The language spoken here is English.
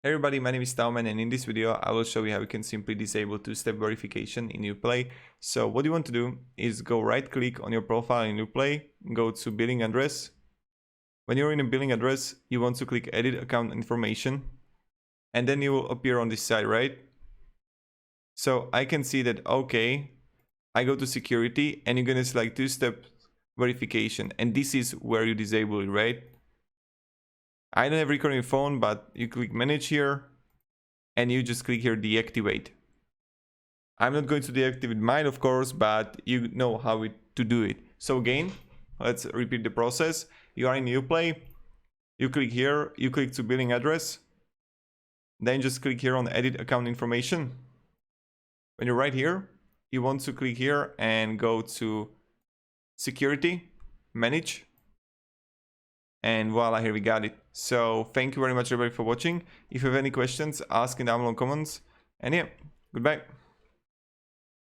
Hey everybody, my name is TaoMan, and in this video I will show you how you can simply disable two-step verification in UPLAY. So what you want to do is go right click on your profile in UPLAY, go to billing address. When you're in a billing address, you want to click edit account information, and then you will appear on this side, right? So I can see that, okay, I go to security and you're gonna select two-step verification, and this is where you disable it, right? I don't have recording phone, but you click manage here and you just click here deactivate. I'm not going to deactivate mine, of course, but you know how to do it. So again, let's repeat the process. You are in UPLAY, you click here, you click to billing address, then just click here on edit account information. When you're right here, you want to click here and go to security, manage, and voila, here we got it. So thank you very much everybody for watching. If you have any questions, ask in down below comments. And yeah, goodbye.